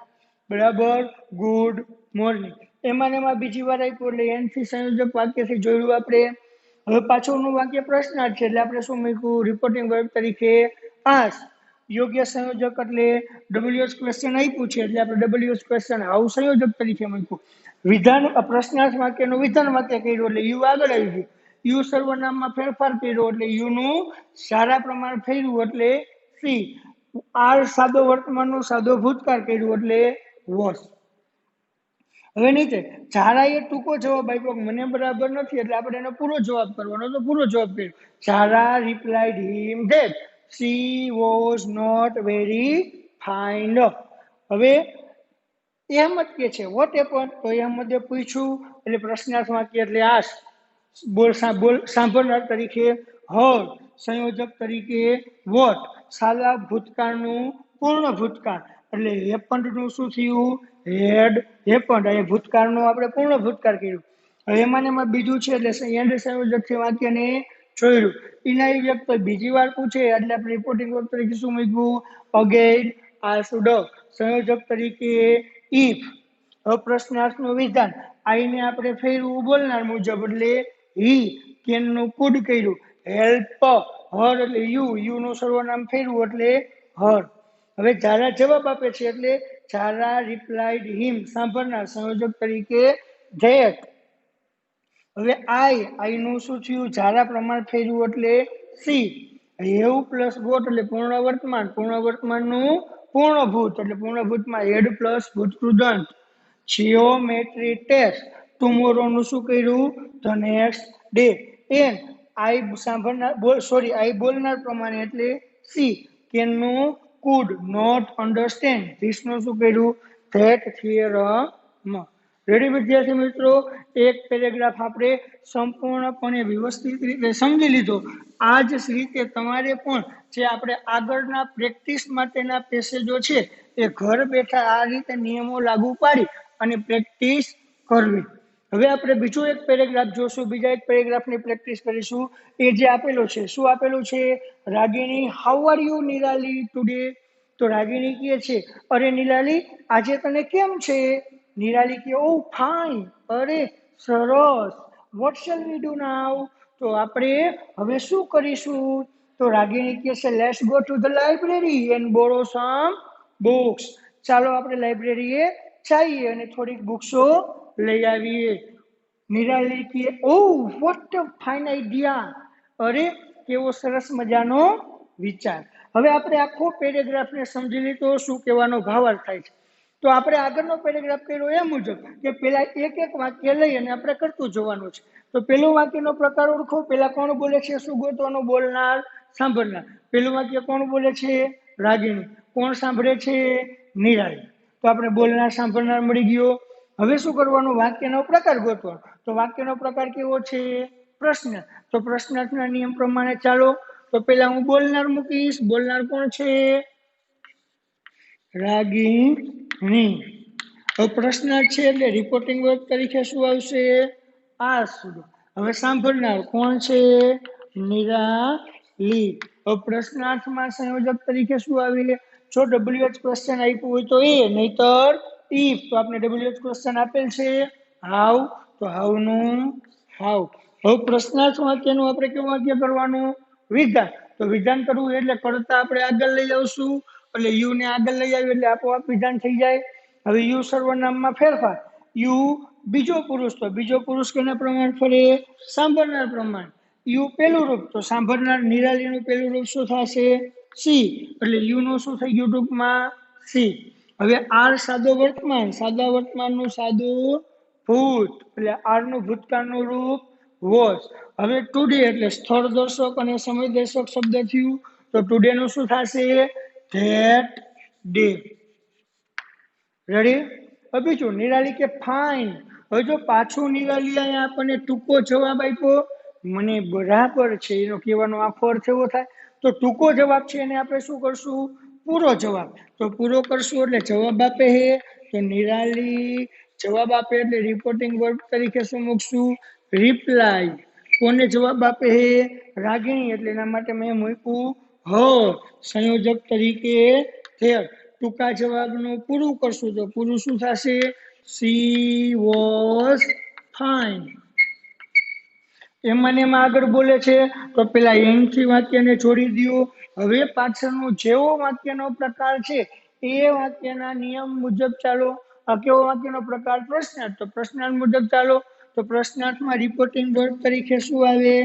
બરાબર. Good morning. એમાં બીજી વાર આપ્યું એટલે એનથી સંયોજક વાક્યથી જોયું આપણે. હવે પાછળનું વાક્ય પ્રશ્નાર્થ છે એટલે આપણે શું મૂક્યું? રિપોર્ટિંગ વર્બ તરીકે આસ્ક. યોગ્ય સંયોજક એટલે ડબલ્યુએચ ક્વેશ્ચન આપ્યું છે એટલે આપણે ડબલ્યુએચ ક્વેશ્ચન હાઉ સંયોજક તરીકે મૂક્યું. વિધાન પ્રશ્નાર્થ વાક્યનું વિધાન વાક્ય કર્યું એટલે યુ આગળ આવી ગયું. યુ સર્વનામમાં ફેરફાર કર્યો એટલે યુનું સારા પ્રમાણ ફેરવું એટલે સી. આર સાદો વર્તમાનનું સાદો ભૂતકાળ કર્યું એટલે વોસ. હવે નીચે ઝારાએ ટૂંકો જવાબ આપ્યો મને બરાબર નથી એટલે આપણે એનો પૂરો જવાબ કરવાનો. તો પૂરો જવાબ કર્યો. Zara replied him that she was not very fine. હવે અહેમદ કે છે વોટ હેપન, તો અહેમદે પૂછ્યું એટલે પ્રશ્નાર્થ વાક્ય એટલે આસ્ક. સાંભળનાર તરીકે હર્ડ. સંયોજક તરીકે વોટ. સાદા ભૂતકાળનું પૂર્ણ ભૂતકાળ એટલે હેપન્ડનું શું થયું? હેડ હેપન્ડ. અહીંયા ભૂતકાળનું આપણે પૂર્ણ ભૂતકાળ કર્યું. હવે એમાં બીજું છે એટલે એન્ડ સંયોજકથી વાક્યને જોયું. એના વ્યક્ત બીજી વાર પૂછે એટલે આપણે રિપોર્ટિંગ વર્બ તરીકે શું મૂક્યું? Again asked. સંયોજક તરીકે ઇફ. હવે પ્રશ્નાર્થનું વિધાન આઈને આપણે ફેરવું બોલનાર મુજબ એટલે હી. કેનનું કુડ કર્યું. હેલ્પ. હર એટલે યુ નું સર્વનામ ફેરવું એટલે હર. હવે ઝારા જવાબ આપે છે એટલે ઝારા રિપ્લાઇડ હિમ, સાંભળનાર સંયોજક તરીકે ધેટ. હવે આઈ નું શું થયું? ઝારા પ્રમાણ ફેરવું એટલે સી. હેવ પ્લસ ગોટ એટલે પૂર્ણ વર્તમાન, પૂર્ણ વર્તમાનનું પૂર્ણભૂત એટલે પૂર્ણભૂતમાં હેડ પ્લસ ભૂતકૃદંત. જીઓમેટ્રી ટેસ્ટ, ટુમોરો નું શું કર્યું? The next day. And I સાંભળનાર આઈ બોલનાર પ્રમાણે એટલે સી. કેન નું કુડ નોટ અન્ડરસ્ટેન્ડ, ધીસ નું શું કર્યું? That theorem. રેડી વિદ્યાર્થી મિત્રો, એક પેરેગ્રાફ આપણે સંપૂર્ણપણે વ્યવસ્થિત રીતે સમજી લીધો. આ જ રીતે તમારે પણ જે આપણે આગળના પ્રેક્ટિસ માટેના પેસેજો છે એ ઘર બેઠા આ રીતે નિયમો લાગુ પાડી અને પ્રેક્ટિસ કરવી. હવે આપણે બીજો એક પેરેગ્રાફ જોશું, બીજા એક પેરેગ્રાફની પ્રેક્ટિસ કરીશું. એ જે આપેલો છે, શું આપેલું છે? Ragini, how are you Nirali today? તો રાગિણી કહે છે, અરે નિરાલી, આજે તને કેમ છે? નિરાલી કહે, ઓ ફાઇન, અરે સરસ. What shall we do now? તો આપણે હવે શું કરીશું? તો રાગિણી કહે છે, let's go to the library and borrow some books. ચાલો આપણે લાઇબ્રેરીએ જઈએ અને થોડીક બુક્સો લઈ આવીએ. નિરાલી કહે, ઓ વોટ અ ફાઇન આઈડિયા, અરે કેવો સરસ મજાનો વિચાર. હવે આપણે આખો પેરેગ્રાફને સમજી લીધો, શું કહેવાનો ભાવાર્થ થાય છે. તો આપણે આગળનો પેરેગ્રાફ કર્યો એ મુજબ કે પેલા એક એક વાક્ય લઈ અને આપણે કરતું જોવાનું છે. તો પેલું વાક્યનો પ્રકાર ઓળખો. પેલા કોણ બોલે છે? શું ગોતવાનું? બોલનાર, સાંભળનાર. પેલું વાક્ય કોણ બોલે છે? રાગિણી. કોણ સાંભળે છે? નિરાલી. તો આપણે બોલનાર સાંભળનાર મળી ગયો. હવે શું કરવાનું? વાક્યનો પ્રકાર ગોતવાનો. તો વાક્યનો પ્રકાર કેવો છે? પ્રશ્ન. તો પ્રશ્નાર્થના નિયમ પ્રમાણે ચાલો. તો પેલા હું બોલનાર મૂકીશ. બોલનાર કોણ છે? રાગિણી. હવે પ્રશ્નાર્થ છે એટલે રિપોર્ટિંગ વર્બ તરીકે શું આવશે? આસ્ક્ડ. હવે સાંભળનાર કોણ છે? નિરાલી. હવે પ્રશ્નાર્થમાં સંયોજક તરીકે શું આવે? જો WH ક્વેશ્ચન આપ્યું હોય તો એ, નહીતર ઇફ. તો આપણે WH ક્વેશ્ચન આપેલ છે હાઉ, તો હાઉ નું હાઉ. હવે પ્રશ્નાર્થ વાક્યનું આપણે કેવું વાક્ય કરવાનું? વિધાન. તો વિધાન કરવું એટલે કરતા આપણે આગળ લઈ આવશું, એટલે યુ ને આગળ લઈ આવ્યું એટલે આપોઆપ વિધાન થઈ જાય. હવે યુ સર્વનામમાં ફેરફાર. યુ બીજો પુરુષ, તો બીજો પુરુષ કેના પ્રમાણ ફરે? સાંભળનાર પ્રમાણ. યુ પેલું રૂપ, તો સાંભળનાર નિરાલીનું પેલું રૂપ શું થશે? સી. એટલે યુ નું શું થઈ ગયું ટૂંકમાં? સી. હવે આર સાદો વર્તમાન, સાદા વર્તમાનનું સાદું ભૂત, એટલે આર નું ભૂતકાળનું રૂપ વોઝ. હવે ટુડે એટલે સ્થળ દર્શક અને સમય દર્શક શબ્દ થયું, તો ટુડે નું શું થશે? That day. રેડી? હવે બીજું, નિરાલી કે ફાઇન. હવે જો પાછું નિરાલી અહીંયા આપણને ટૂંકો જવાબ આપ્યો, મને બરાબર છે, એનો કહેવાનો આખો અર્થ એવો થાય. તો ટૂંકો જવાબ છે એને આપણે શું કરશું? પૂરો જવાબ. તો પૂરો કરશું એટલે જવાબ આપે હે, તો નિરાલી જવાબ આપે એટલે રિપોર્ટિંગ વર્બ તરીકે શું મૂકશું? રિપ્લાય. કોને જવાબ આપે હે? રાગિણી, એટલે એના માટે મેં મૂક્યું હર. સંયોજક તરીકે ધેર. ટૂંકા જવાબનું પૂરું કરશું તો પૂરું શું થશે? She was fine. એમાં આગળ બોલે છે તો પેલા એનથી વાક્યને જોડી દો. હવે પાછળનું જેવો વાક્યનો પ્રકાર છે એ વાક્યના નિયમ મુજબ ચાલો. આ કેવો વાક્યનો પ્રકાર? પ્રશ્નાર્થ. તો પ્રશ્નાર્થ મુજબ ચાલો. તો પ્રશ્નાર્થમાં રિપોર્ટિંગ વર્બ તરીકે શું આવે?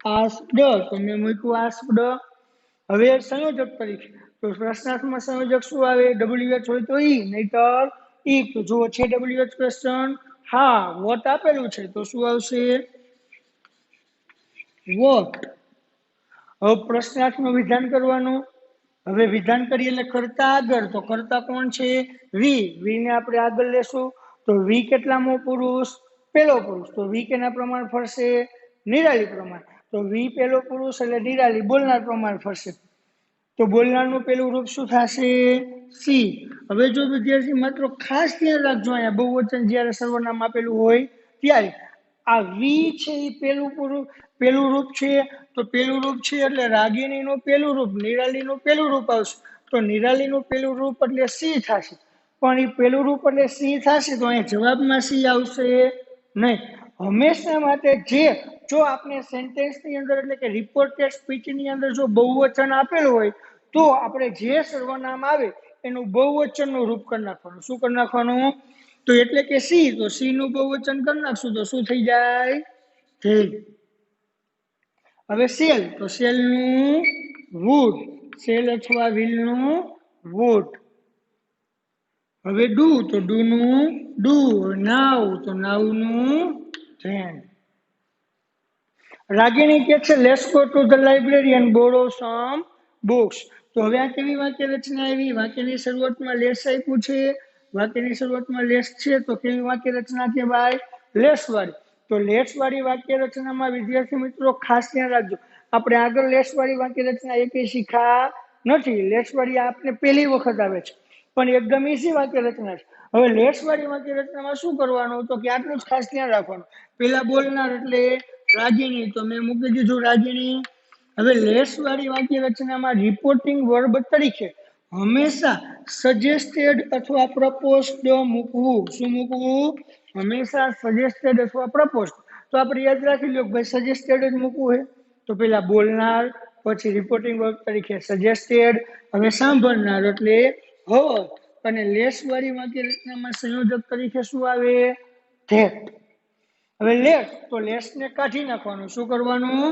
આસ્ક્ડ. તો મેં મૂક્યું આસ્ક્ડ. હવે સંયોજક તરીકે, તો પ્રશ્નાર્થમાં સંયોજક શું આવે? WH હોય તો ઈ, નહીતર ઈ. તો જુઓ છે WH ક્વેશ્ચન, હા વોટ આપેલું છે તો શું આવશે? વોટ. હવે પ્રશ્નાર્થનું વિધાન કરવાનું. હવે વિધાન કરીએ એટલે કરતા આગળ, તો કરતા કોણ છે? વી. વી ને આપણે આગળ લેશું, તો વી કેટલામો પુરુષ? પેલો પુરુષ. તો વી કેના પ્રમાણ ફરશે? નિરાલી પ્રમાણ. તો વી પેલો પુરુષ એટલે નિરાલી બોલનાર પ્રમાણ ફરશે. તો બોલનારનું પેલું રૂપ શું થશે? સી. હવે જો વિદ્યાર્થી મિત્રો ખાસ ધ્યાન રાખજો, અહીંયા બહુવચન જ્યારે સર્વનામ આપેલું હોય ત્યારે આ વી છે એ પેલું રૂપ છે. તો પેલું રૂપ છે એટલે રાગિણીનું પેલું રૂપ, નિરાલીનું પેલું રૂપ આવશે. તો નિરાલીનું પેલું રૂપ એટલે સી થશે. પણ એ પેલું રૂપ એટલે સી થશે તો અહીંયા જવાબમાં સી આવશે નહીં. હંમેશા માટે જે, જો આપણે સેન્ટેન્સની અંદર એટલે કે રિપોર્ટેડ સ્પીચની અંદર જો બહુવચન આપેલું હોય તો આપણે જે સર્વનામ આવે એનું બહુવચનનું રૂપ કરી નાખવાનું. શું કરી નાખવાનું? તો એટલે કે સી, તો સી નું બહુવચન કરી નાખશું તો શું થઈ જાય? થઈ. હવે સેલ, તો સેલ નું વુડ, સેલ અથવા વ્હીલ નું વુડ. હવે ડુ, તો ડુ નું ડુ. નાવ, તો નાવ નું ધેન. રાગિણી કે છે let's go to the library and borrow some books. તો હવે આ કેવી વાક્ય રચના આવી? વાક્યની શરૂઆતમાં લેટ્સ આપ્યું છે, વાક્યની શરૂઆતમાં લેટ્સ છે તો કેવી વાક્ય રચના કહેવાય? લેટ્સ વાળી. તો લેટ્સ વાળી વાક્ય રચનામાં વિદ્યાર્થી મિત્રો ખાસ ધ્યાન રાખજો, આપણે આગળ લેટ્સ વાળી વાક્ય રચના એકે શીખા નથી. લેટ્સ વાળી આપણે પહેલી વખત આવે છે પણ એકદમ ઈઝી વાક્ય રચના છે. હવે લેટ્સ વાળી વાક્ય રચનામાં શું કરવાનું? તો કે આટલું જ ખાસ ધ્યાન રાખવાનું. પેલા બોલનાર એટલે રાગિણી, તો મેં મૂકી દીધું રાગિણી. હવે લેટ્સ વાળી વાક્ય રચનામાં રિપોર્ટિંગ વર્બ તરીકે હંમેશા સજેસ્ટેડ અથવા પ્રપોઝડ મૂકવું. શું મૂકવું? હંમેશા સજેસ્ટેડ અથવા પ્રપોઝડ. તો આપણે યાદ રાખી લો કે ભાઈ સજેસ્ટેડ જ મૂકવું હોય તો પેલા બોલનાર, પછી રિપોર્ટિંગ વર્બ તરીકે સજેસ્ટેડ, હવે સાંભળનાર એટલે હવ. અને લેટ્સ વાળી વાક્ય રચનામાં સંયોજક તરીકે શું આવે? ધેટ. હવે લેટ્સ, તો લેટ્સ ને કાઢી નાખવાનું. શું કરવાનું?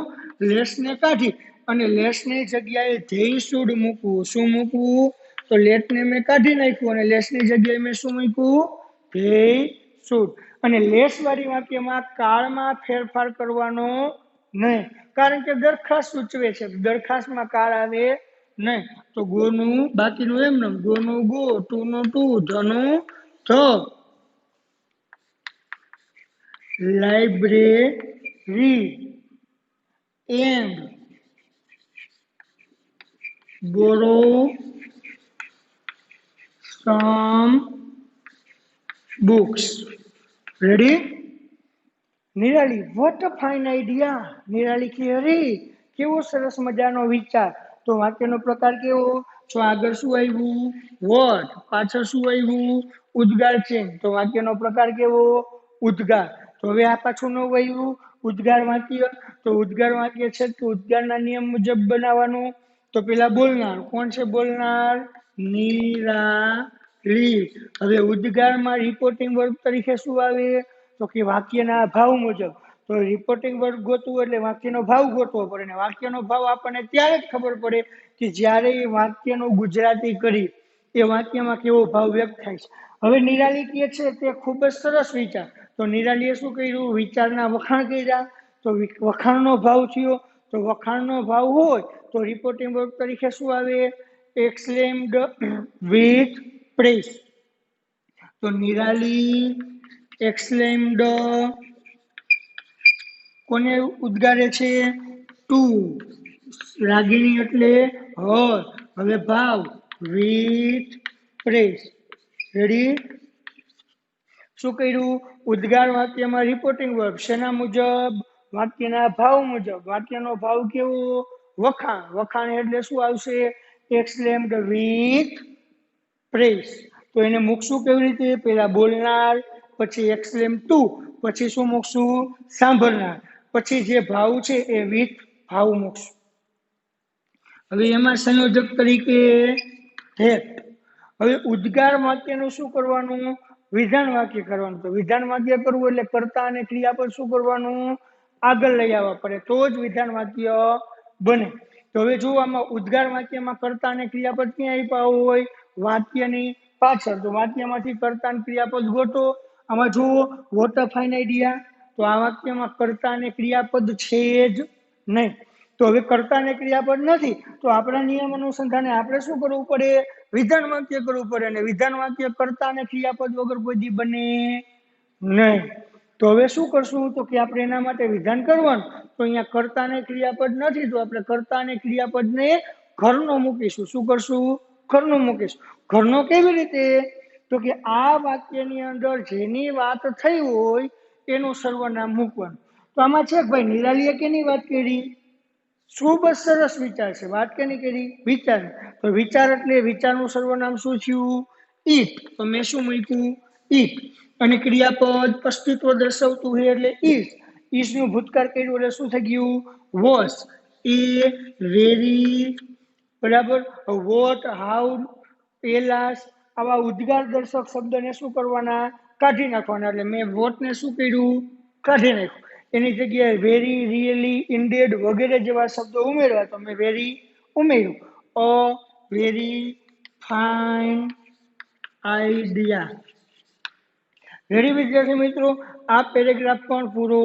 લેટ્સ ને કાઢી અને લેટ્સ ની જગ્યાએ ધેય શુડ મૂકવું. શું મૂકવું? તો લેટ ને મેં કાઢી નાખ્યું અને લેટ્સ ની જગ્યાએ મેં શું મૂક્યું? They should. અને લેટ્સ વાળી વાક્યમાં કાળમાં ફેરફાર કરવાનો નહીં, કારણ કે દરખાસ્ત સૂચવે છે, દરખાસ્તમાં કાળ આવે નહીં. તો ગો નું બાકીનું એમ, ગો નું ગો, ટુ નું ટુ, ધ નું the. Library and borrow some books. Ready? Nirali, what a fine idea. Nirali કે અરે કેવો સરસ મજાનો વિચાર. તો વાક્યનો પ્રકાર કેવો? જો આગળ શું આવ્યું? what, પાછળ શું આવ્યું? ઉદ્ગાર છે, તો વાક્યનો પ્રકાર કેવો? ઉદ્ગાર. તો હવે આ પાછું ન આવ્યું ઉદ્ગાર વાક્ય, તો ઉદ્ગાર વાક્ય છે તો ઉદ્ગારના નિયમ મુજબ બનાવવાનું. તો પેલા બોલનાર, કોણ છે બોલનાર? નિરાલી. હવે ઉદ્ગારમાં રિપોર્ટિંગ વર્બ તરીકે શું આવે? તો કે વાક્યના ભાવ મુજબ. તો રિપોર્ટિંગ વર્બ ગોતવું એટલે વાક્યનો ભાવ ગોતવો પડે, ને વાક્યનો ભાવ આપણને ત્યારે જ ખબર પડે કે જ્યારે એ વાક્યનું ગુજરાતી કરી એ વાક્યમાં કેવો ભાવ વ્યક્ત થાય છે. હવે નિરાલી કહે છે તે ખૂબ જ સરસ વિચાર. તો નિરાલીએ શું કર્યું? વિચારના વખાણ કર્યા, તો વખાણનો ભાવ થયો. તો વખાણનો ભાવ હોય તો રિપોર્ટિંગ વર્બ તરીકે શું આવે? એક્સલેમ્ડ વિથ પ્રેઝ. તો નિરાલી એક્સલેમ્ડ કોને ઉદ્ગારે છે? ટુ. રાગિણી એટલે હર. હવે ભાવ વિથ પ્રેઝ. રેડી? શું કર્યું? ઉદ્ગાર વાક્યમાં રિપોર્ટિંગ વર્બ શેના મુજબ? વાક્યના ભાવ મુજબ. વાક્યનો ભાવ કેવો? વખાણ. વખાણ એટલે શું આવશે? એક્સલેમ્ડ વિથ પ્રેઝ. તો એને મૂકશું કેવી રીતે? પેલા બોલનાર, પછી એક્સલેમ ટુ, પછી શું મૂકશું? સાંભળનાર, પછી જે ભાવ છે એ વિથ ભાવ મૂકશું. હવે એમાં સંયોજક તરીકે ધેટ. હવે ઉદ્ગાર વાક્યનું શું કરવાનું? વિધાન વાક્ય કરવાનું. તો વિધાન વાક્ય કરવું એટલે કર્તા અને ક્રિયાપદ શું કરવાનું? આગળ લઈ આવવા પડે, તો જ વિધાન વાક્ય બને. તો હવે જો આમાં ઉદ્ગાર વાક્યમાં કર્તા અને ક્રિયાપદ ક્યાં આપ્યા હોય? વાક્યની પાછળ. તો વાક્યમાંથી કર્તા અને ક્રિયાપદ ગોતો. આમાં જુઓ વોટ અ ફાઇન આઈડિયા. તો આ વાક્યમાં કર્તા અને ક્રિયાપદ છે જ નહીં. તો હવે કર્તા અને ક્રિયાપદ નથી તો આપણા નિયમ અનુસંધાને આપણે શું કરવું પડે? વિધાન વાક્ય કરવું પડે, અને વિધાન વાક્ય કર્તા અને ક્રિયાપદ વગર કોઈ દી બને નહીં. તો હવે શું કરશું? તો કે આપણે એના માટે વિધાન કરવાનું. તો અહીંયા કર્તા અને ક્રિયાપદ નથી તો આપણે કર્તા અને ક્રિયાપદને ઘરનો મૂકીશું. શું કરશું? ઘરનો મૂકીશું. ઘરનો કેવી રીતે? તો કે આ વાક્યની અંદર જેની વાત થઈ હોય એનું સર્વનામ મૂકવાનું. તો આમાં છે ભાઈ નિરાલીએ કેની વાત કરી? ખૂબ જ સરસ વિચાર છે. વાત કેની કરી? વિચાર. તો વિચાર એટલે વિચારનું સર્વનામ શું થયું? ઈટ. તો મેં શું મૂક્યું? ઈટ અને ક્રિયાપદ અસ્તિત્વ દર્શાવતું હોય એટલે ઇઝ નું ભૂતકાળ કર્યું એટલે શું થઈ ગયું વોઝ એ વેરી બરાબર વોટ હાઉ પેલાસ આવા ઉદ્ગાર દર્શક શબ્દને શું કરવાના કાઢી નાખવાના એટલે મેં વોટને શું કર્યું કાઢી નાખ્યું એની જગ્યાએ વેરી રિયલી ઇન્ડેડ વગેરે જેવા શબ્દો ઉમેરવા તો મેં વેરી ઉમેર્યું a very fine idea ready વિદ્યાર્થી મિત્રો આ પેરેગ્રાફ પણ પૂરો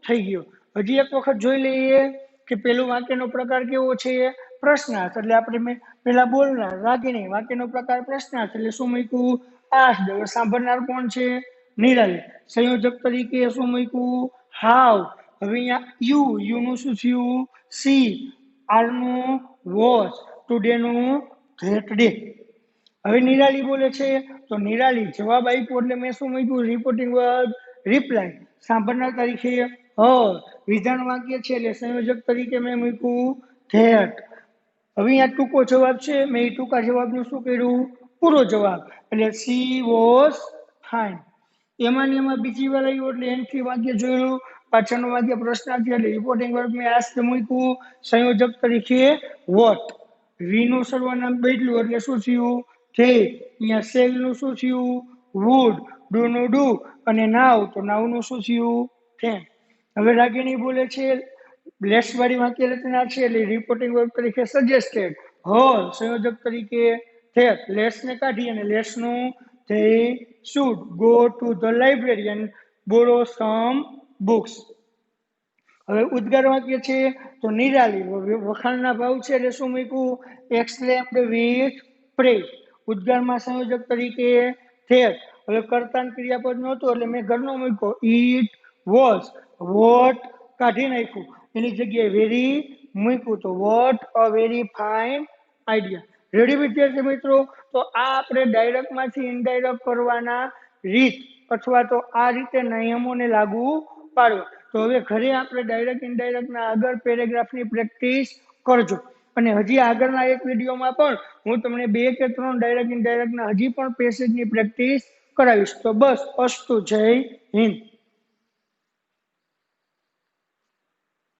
થઈ ગયો હજી એક વખત જોઈ લઈએ કે પેલું વાક્યનો પ્રકાર કેવો છે પ્રશ્નાર્થ એટલે આપણે મેં પેલા બોલનાર રાગીણી વાક્યનો પ્રકાર પ્રશ્નાર્થ એટલે શું મૂક્યું આસ્ડ હવે સાંભળનાર કોણ છે નિરાલી સંયોજક તરીકે શું મૂક્યું હાવ હવે અહીંયા યુ નું શું થયું સી આર નું વોચ ટુડે નું ધેટ ડે હવે નિરાલી બોલે છે તો નિરાલી જવાબ આપ્યો એટલે મેં શું મૂક્યું રિપોર્ટિંગ વર્બ રિપ્લાય સાંભળનાર તરીકે વિધાન વાક્ય છે એટલે સંયોજક તરીકે મેં મૂક્યું ધેટ હવે અહીંયા ટૂંકો જવાબ છે મેં એ ટૂંકા જવાબનું શું કર્યું પૂરો જવાબ એટલે સી વોઝ ફાઇન એમાં બીજી વાર આવ્યું એટલે એનથી વાક્ય જોયું પાછળનું વાક્ય પ્રશ્નાર્થી એટલે રિપોર્ટિંગ વર્બ મેં આસ્ક મૂક્યું સંયોજક તરીકે વોટ વી નું સર્વનામ બદલ્યું એટલે શું થયું તે અહીંયા સેલ નું શું થયું વુડ ડુ નું ડુ અને નાવ તો નાવ નું શું થયું કેમ હવે રાગીણી બોલે છે લેસ વાળી વાક્ય રચના છે એટલે રિપોર્ટિંગ વર્બ તરીકે સજેસ્ટેડ હોલ સંયોજક તરીકે થેટ લેસ ને કાઢી અને લેસ નું they should go to the library and borrow some books હવે ઉદ્ગાર વાક્ય છે તો નિરાલી વખાણના ભાવ છે એટલે શું મૂક્યું એક્સક્લેમ્ડ વિથ પ્રેઝ ઉદ્ગારમાં સંયોજક તરીકે થેટ હવે કર્તાન ક્રિયાપદ નહોતું એટલે મેં ઘરનો મૂક્યો ઈટ વોઝ વોટ કાઢી નાખ્યું એની જગ્યાએ વેરી મૂક્યું તો what a very fine idea ready વિદ્યાર્થી મિત્રો તો આ આપણે ડાયરેક્ટમાંથી ઇનડાયરેક્ટ કરવાના રીત અથવા તો આ રીતે નિયમોને લાગુ પાડવા તો હવે ઘરે આપણે ડાયરેક્ટ ઇનડાયરેક્ટના આગળ પેરેગ્રાફની પ્રેક્ટિસ કરજો અને હજી આગળના એક વિડીયોમાં પણ હું તમને 2 કે 3 ડાયરેક્ટ ઇનડાયરેક્ટના હજી પણ પેસેજની પ્રેક્ટિસ કરાવીશ તો બસ અસ્તુ જય હિન્દ